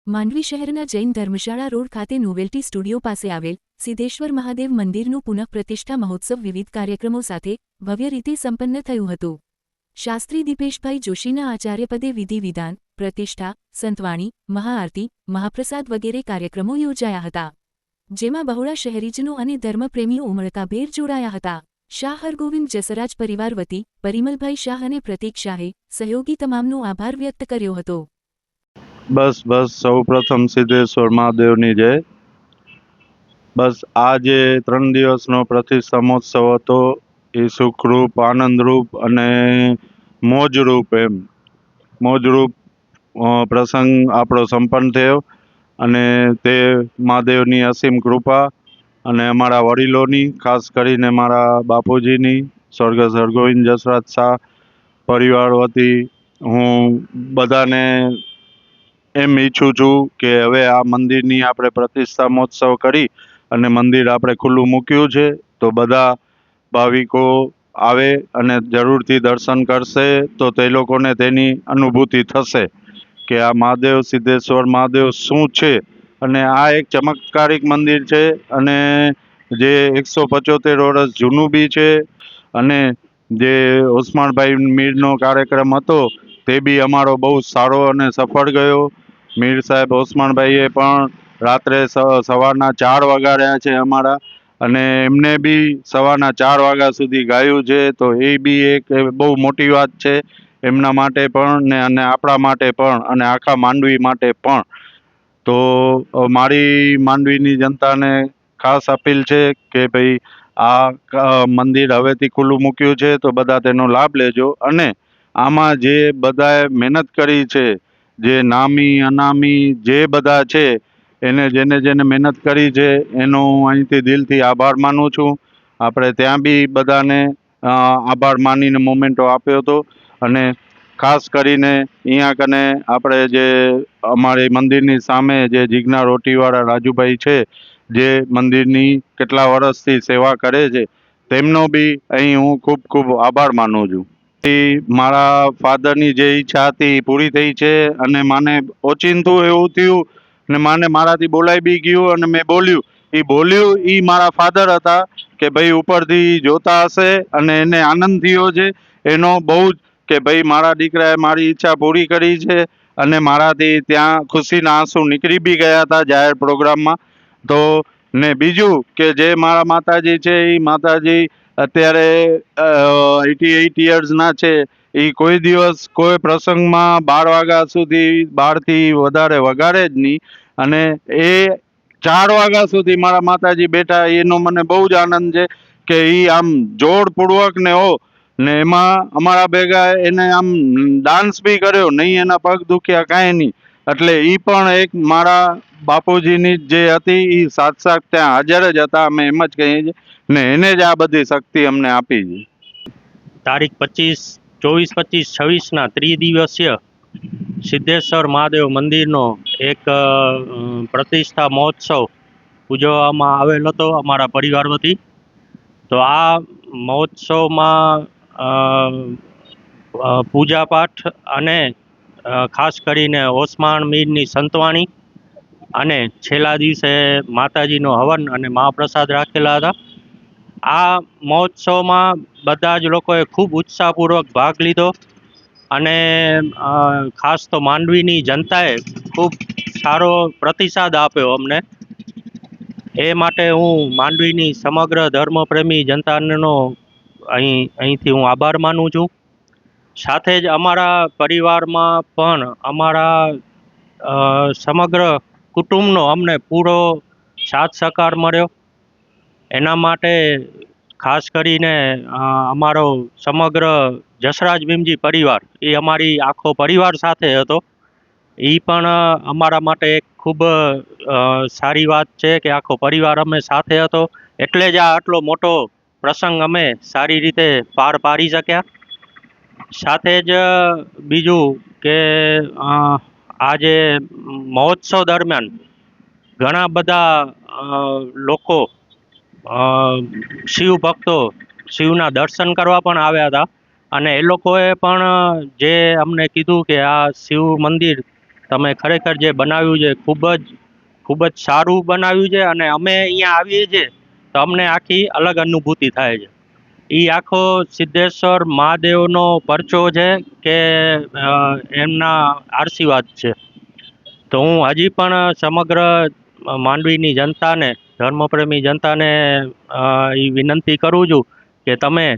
માંડવી શહેરના જૈન ધર્મશાળા રોડ ખાતે નોવેલ્ટી સ્ટુડિયો પાસે આવેલ સિદ્ધેશ્વર મહાદેવ મંદિરનું પુનઃપ્રતિષ્ઠા મહોત્સવ વિવિધ કાર્યક્રમો સાથે ભવ્ય રીતે સંપન્ન થયું હતું. શાસ્ત્રી દીપેશભાઈ જોશીના આચાર્યપદે વિધિ વિધાન, પ્રતિષ્ઠા, સંતવાણી, મહાઆરતી, મહાપ્રસાદ વગેરે કાર્યક્રમો યોજાયા હતા, જેમાં બહોળા શહેરીજનો અને ધર્મપ્રેમીઓ ઉમળકાભેર જોડાયા હતા. શાહ હરગોવિંદ જસરાજ પરિવાર વતી પરિમલભાઈ શાહ અને પ્રતીક શાહે સહયોગી તમામનો આભાર વ્યક્ત કર્યો હતો. બસ સૌ પ્રથમ સિદ્ધેશ્વર મહાદેવની જય. બસ આ જે 3 દિવસનો પ્રતિષ્ઠા મહોત્સવ હતો એ સુખરૂપ, આનંદરૂપ અને મોજરૂપ પ્રસંગ આપણો સંપન્ન થયો અને તે મહાદેવની અસીમ કૃપા અને અમારા વડીલોની, ખાસ કરીને મારા બાપુજીની, સ્વર્ગસ્થ હરગોવિંદ જસરાજ શાહ પરિવાર વતી હું બધાને એમ ઈચ્છું છું કે હવે આ મંદિરની આપણે પ્રતિષ્ઠા મહોત્સવ કરી અને મંદિર આપણે ખુલ્લું મૂક્યું છે તો બધા ભાવિકો આવે અને જરૂરથી દર્શન કરશે તો તે લોકોને તેની અનુભૂતિ થશે કે આ મહાદેવ, સિદ્ધેશ્વર મહાદેવ શું છે. અને આ એક ચમત્કારિક મંદિર છે અને જે 175 વર્ષ જૂનું બી છે અને જે ઓસમાણભાઈ મીરનો કાર્યક્રમ હતો તે બી અમારો બહુ સારો અને સફળ ગયો. મીર સાહેબ ઓસમાણભાઈએ પણ રાત્રે સવારના 4 વગાડ્યા છે અમારા, અને એમને બી સવારના 4 વાગ્યા સુધી ગાયું છે, તો એ બી એક બહુ મોટી વાત છે એમના માટે પણ ને અને આપણા માટે પણ અને આખા માંડવી માટે પણ. તો મારી માંડવીની જનતાને ખાસ અપીલ છે કે ભાઈ આ મંદિર હવેથી ખુલ્લું મૂક્યું છે તો બધા તેનો લાભ લેજો. અને આમાં જે બધાએ મહેનત કરી છે, જે નામી અનામી જે બધા છે એને જેને મહેનત કરી છે એનો હું અહીંથી દિલથી આભાર માનું છું. આપણે ત્યાં બી બધાને આભાર માનીને મોમેન્ટો આપ્યો હતો. અને ખાસ કરીને અહીંયા કને આપણે જે અમારી મંદિરની સામે જે જીજ્ઞા રોટીવાળા રાજુભાઈ છે, જે મંદિરની કેટલા વર્ષથી સેવા કરે છે, તેમનો બી અહીં હું ખૂબ ખૂબ આભાર માનું છું. મારા ફાધરની જે ઈચ્છા હતી એ પૂરી થઈ છે અને મને ઓચિંતું એવું થયું ને મારાથી બોલાઈ બી ગયું અને મેં બોલ્યું એ મારા ફાધર હતા કે ભાઈ ઉપરથી જોતા હશે અને એને આનંદ થયો છે એનો બહુ જ, કે ભાઈ મારા દીકરાએ મારી ઈચ્છા પૂરી કરી છે. અને મારાથી ત્યાં ખુશીના આંસુ નીકળી બી ગયા હતા જાહેર પ્રોગ્રામમાં. તો ને બીજું કે જે મારા માતાજી છે એ માતાજી અત્યારે 88 યર્સના છે. એ કોઈ દિવસ કોઈ પ્રસંગમાં 12 વાગ્યા સુધી 12થી વધારે વગાડે જ નહીં, અને એ 4 વાગ્યા સુધી મારા માતાજી બેઠા, એનો મને બહુ જ આનંદ છે કે એ આમ જોરપૂર્વક ને ને એમાં અમારા ભેગા એને આમ ડાન્સ બી કર્યો, નહીં એના પગ દુખ્યા કાંઈ નહીં. એટલે એ પણ એક મારા બાપુજીની જે હતી એ સાક્ષાત ત્યાં હાજર જ હતા, અમે એમ જ કહીએ છીએ ને એને જ આ બધી શક્તિ અમને આપી છે. તારીખ 24, 25, 26ના ત્રિદિવસીય સિદ્ધેશ્વર મહાદેવ મંદિરનો એક પ્રતિષ્ઠા મહોત્સવ ઉજવવામાં આવેલ હતો અમારા પરિવાર વતી. તો આ મહોત્સવમાં પૂજાપાઠ અને ખાસ કરીને ઓસમાણ મીરની સંતવાણી અને છેલ્લા દિવસે માતાજીનો હવન અને મહાપ્રસાદ રાખેલા હતા. આ મહોત્સવમાં બધા જ લોકોએ ખૂબ ઉત્સાહપૂર્વક ભાગ લીધો અને ખાસ તો માંડવીની જનતાએ ખૂબ સારો પ્રતિસાદ આપ્યો અમને. એ માટે હું માંડવીની સમગ્ર ધર્મપ્રેમી જનતાનો અહીંથી હું આભાર માનું છું. સાથે જ અમારા પરિવારમાં પણ અમારા સમગ્ર કુટુંબનો અમને પૂરો સાથ સહકાર મળ્યો. એના માટે ખાસ કરીને અમારો સમગ્ર જસરાજ ભીમજી પરિવાર, એ અમારી આખો પરિવાર સાથે હતો. એ પણ અમારા માટે એક ખૂબ સારી વાત છે કે આખો પરિવાર અમે સાથે હતો, એટલે જ આ આટલો મોટો પ્રસંગ અમે સારી રીતે પાર પાડી શક્યા. સાથે જ બીજું કે આજે મહોત્સવ દરમિયાન ઘણા બધા લોકો શિવ ભક્તો શિવના દર્શન કરવા પણ આવ્યા હતા, અને એ લોકોએ પણ જે અમને કીધું કે આ શિવ મંદિર તમે ખરેખર જે બનાવ્યું છે ખૂબ જ સારું બનાવ્યું છે, અને અમે અહીંયા આવીએ છીએ તો અમને આખી અલગ અનુભૂતિ થાય છે. એ આખો સિદ્ધેશ્વર મહાદેવનો પરચો છે કે એમના આશીર્વાદ છે. તો હું હજી પણ સમગ્ર માંડવીની જનતાને, ધર્મપ્રેમી જનતાને એ વિનંતી કરું છું કે તમે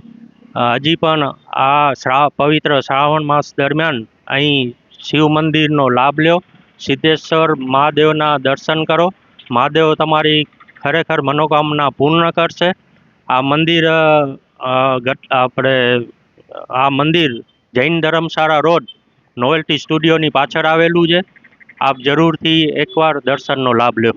હજી પણ આ પવિત્ર શ્રાવણ માસ દરમિયાન અહીં શિવ મંદિરનો લાભ લ્યો, સિદ્ધેશ્વર મહાદેવના દર્શન કરો. મહાદેવ તમારી ખરેખર મનોકામના પૂર્ણ કરશે. આ મંદિર આપણે આ મંદિર જૈન ધર્મશાળા રોડ નોવેલ્ટી સ્ટુડિયોની પાછળ આવેલું છે. આપ જરૂરથી એકવાર દર્શનનો લાભ લ્યો.